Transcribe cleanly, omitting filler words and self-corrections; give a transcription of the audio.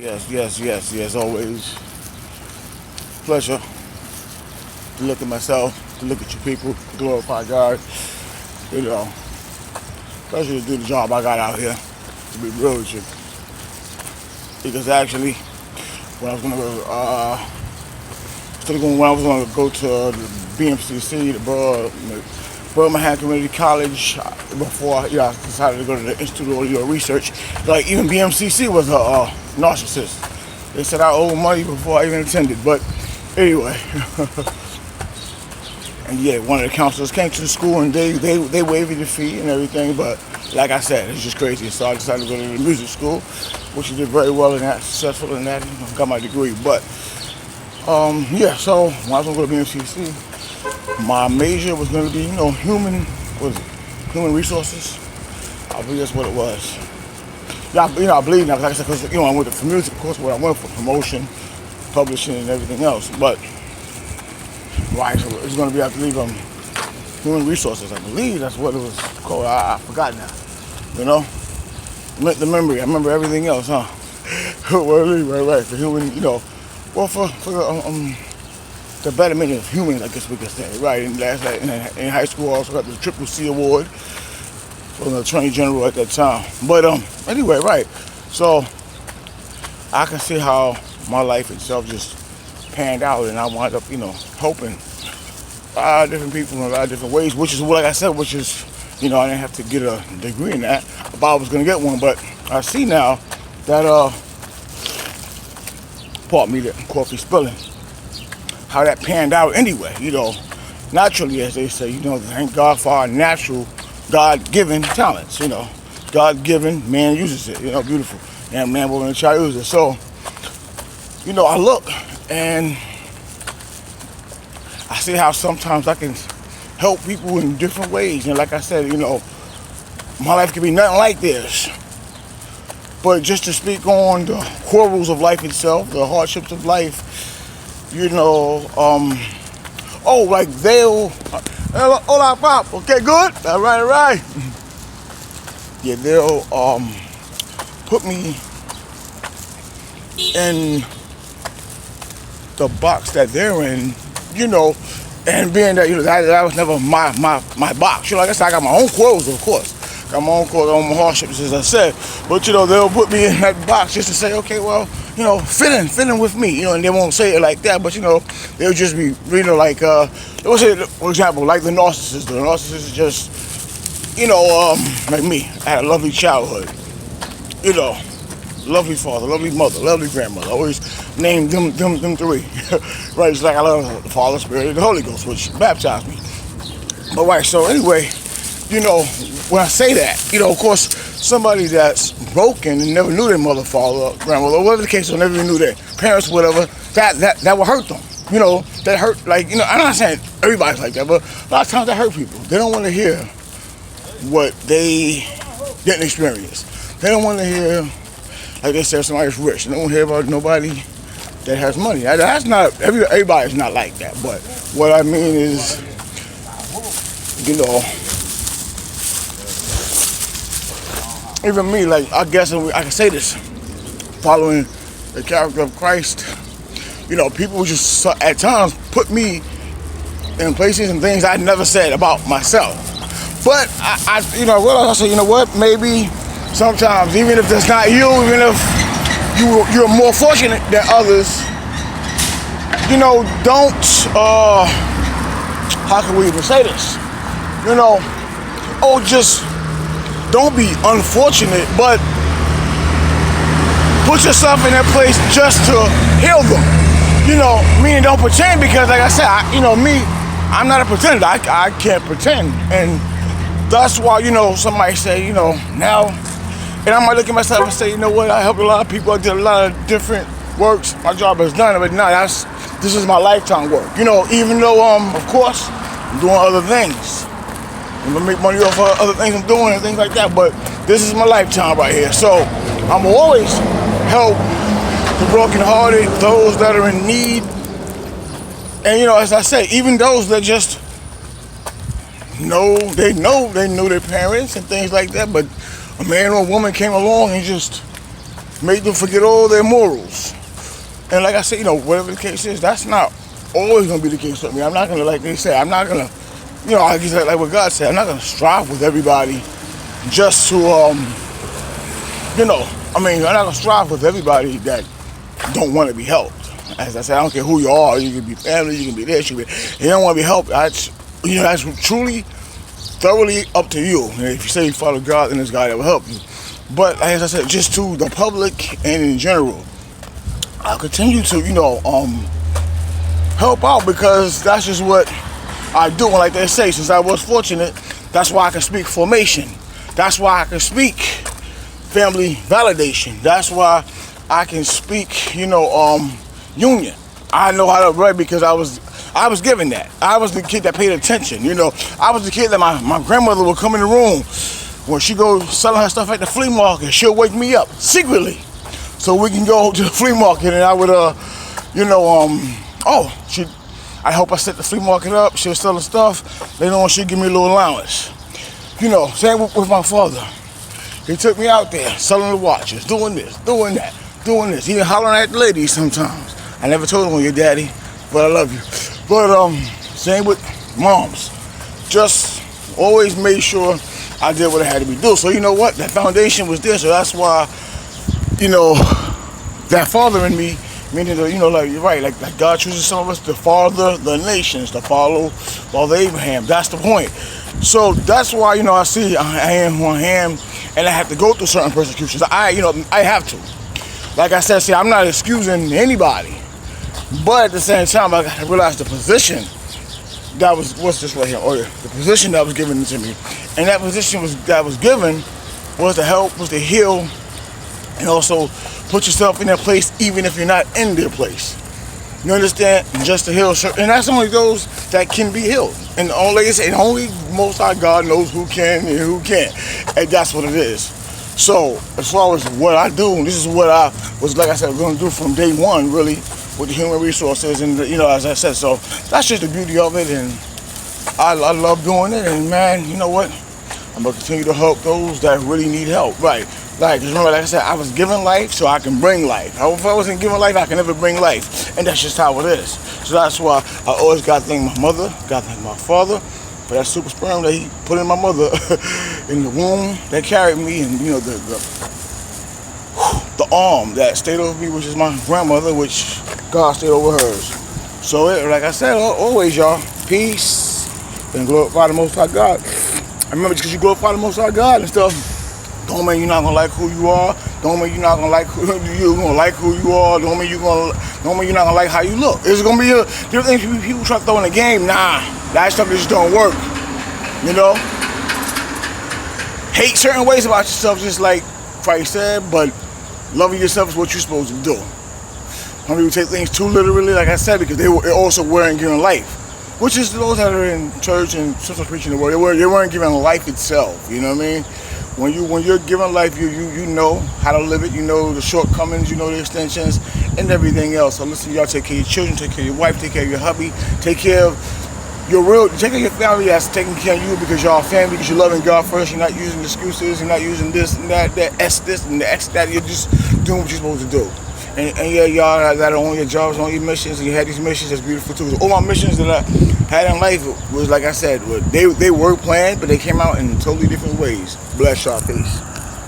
Yes, always. Pleasure to look at myself, to look at you people, to glorify God. You know, pleasure to do the job I got out here, to be real with you. Because actually, when I was gonna go to the bmcc, the borough Manhattan Community College, before I decided to go to the Institute of Research. Like, even bmcc was a narcissist. They said I owed money before I even attended, but anyway. And yeah, one of the counselors came to the school and they waived the fee and everything, but like I said, it's just crazy. So I decided to go to the music school, which I did very well in that, successful in that, got my degree. But yeah, so when I was gonna go to BMCC, my major was gonna be, human resources. I believe that's what it was. Yeah, I believe now, like I said, because I went for music, of course, what I went for promotion, publishing, and everything else. But right, so it's going to be, I believe, human resources. I believe that's what it was called. I forgot now. The memory. I remember everything else, huh? Right. For human, well, for the betterment of humans, I guess we could say. Right. And last night in high school, I also got the Triple C award from the Attorney General at that time. But anyway, right. So I can see how my life itself just panned out, and I wound up, helping a lot of different people in a lot of different ways, which is, like I said, I didn't have to get a degree in that. I thought I was going to get one, but I see now that, pardon me, the coffee spilling, how that panned out anyway, naturally, as they say, thank God for our natural, God-given talents, God-given, man uses it, beautiful. And man, woman, and child uses it. So, I look and I see how sometimes I can help people in different ways. And like I said, my life can be nothing like this. But just to speak on the quarrels of life itself, the hardships of life, like hola, pop, okay, good? All right. Yeah, they'll put me in the box that they're in, and being that, that was never my box. Like I said, I got my own quarrels, of course. Got my own quarrels, my own hardships, as I said. But, they'll put me in that box just to say, okay, well, fit in with me, and they won't say it like that, but, they'll just be, they'll say, for example, like the narcissist. The narcissist is just, like me. I had a lovely childhood, lovely father, lovely mother, lovely grandmother. I always name them three. Right, it's like I love the Father, Spirit, and the Holy Ghost, which baptized me. But right, so anyway, when I say that, of course, somebody that's broken and never knew their mother, father, grandmother, or whatever the case, or never even knew their parents, whatever, that will hurt them. That hurt, I'm not saying everybody's like that, but a lot of times that hurt people. They don't want to hear what they didn't experience. They don't want to hear, like they said, somebody's rich. They don't want to hear about nobody that has money. That's not, everybody's not like that, but what I mean is, even me, like, I guess I can say this, following the character of Christ, people just at times put me in places and things I never said about myself. But I say, maybe sometimes, even if that's not you, even if you're more fortunate than others, don't, how can we even say this? Just don't be unfortunate, but put yourself in that place just to heal them. Meaning don't pretend, because like I said, I'm not a pretender. I can't pretend. And that's why, somebody say, now, and I might look at myself and say, what, I helped a lot of people, I did a lot of different works, my job is done, but no, this is my lifetime work. Even though, of course, I'm doing other things. I'm gonna make money off of other things I'm doing and things like that, but this is my lifetime right here. So I'm always help the brokenhearted, those that are in need. And as I say, even those that just know their parents and things like that, but a man or a woman came along and just made them forget all their morals. And like I said, whatever the case is, that's not always going to be the case with me. I'm not going to, like they say, I'm not going to, I guess like what God said, I'm not going to strive with everybody just to, I'm not going to strive with everybody that don't want to be helped. As I said, I don't care who you are. You can be family, you can be this, you don't want to be helped. That's truly, thoroughly up to you. And if you say you follow God, then there's God that will help you. But as I said, just to the public and in general, I'll continue to, help out because that's just what I do. And like they say, since I was fortunate, that's why I can speak formation. That's why I can speak family validation. That's why I can speak, union. I know how to write because I was given that. I was the kid that paid attention. I was the kid that my grandmother would come in the room when she goes selling her stuff at the flea market. She'll wake me up secretly so we can go to the flea market, and I would, I help her set the flea market up. She'll sell the stuff. Later on, she'll give me a little allowance. Same with my father. He took me out there selling the watches, doing this, doing that, doing this. Even hollering at the ladies sometimes. I never told him your daddy, but I love you. But same with moms. Just always made sure I did what I had to be do. So you know what? That foundation was there. So that's why, that father in me, meaning that, like you're right, like God chooses some of us to father the nations, to follow Abraham. That's the point. So that's why, I see I am who I am, and I have to go through certain persecutions. I have to. Like I said, I'm not excusing anybody. But at the same time, I gotta realize the position that what's this right here, or the position that was given to me. And that position that was given was to help, was to heal, and also put yourself in their place even if you're not in their place. You understand? Just to heal, and that's only those that can be healed. And only Most High God knows who can and who can't, and that's what it is. So as far as what I do, this is what I was, like I said, going to do from day one, really, with the human resources, and as I said. So that's just the beauty of it, and I love doing it. And man, you know what? I'm gonna continue to help those that really need help. Right? Like remember, like I said, I was given life so I can bring life. If I wasn't given life, I can never bring life, and that's just how it is. So that's why I always got to thank my mother, got to thank my father for that super sperm that he put in my mother in the womb that carried me, and the arm that stayed over me, which is my grandmother, which God stayed over hers. So like I said, always y'all, peace and glorify the Most High God. I remember, just because you glorify the Most High God and stuff, don't mean you're not gonna like who you are. Don't mean you're not gonna like who you are. Don't mean you're not gonna like how you look. It's gonna be different things people try to throw in the game. Nah, that stuff just don't work. Hate certain ways about yourself, just like Christ said, but loving yourself is what you're supposed to do. Some people take things too literally, like I said, because they also weren't given life, which is those that are in church and sometimes preaching the word. They weren't given life itself. You know what I mean? When you're given life, you know how to live it. You know the shortcomings. You know the extensions and everything else. So listen, y'all, take care of your children, take care of your wife, take care of your hubby, take care of your family that's taking care of you, because y'all family, because you're loving God first. You're not using excuses. You're not using this and that, this and the X that. You're just doing what you're supposed to do. And yeah, y'all that are on your jobs, on your missions, and you had these missions, that's beautiful too. All my missions that I had in life was, like I said, they were planned, but they came out in totally different ways. Bless y'all, peace.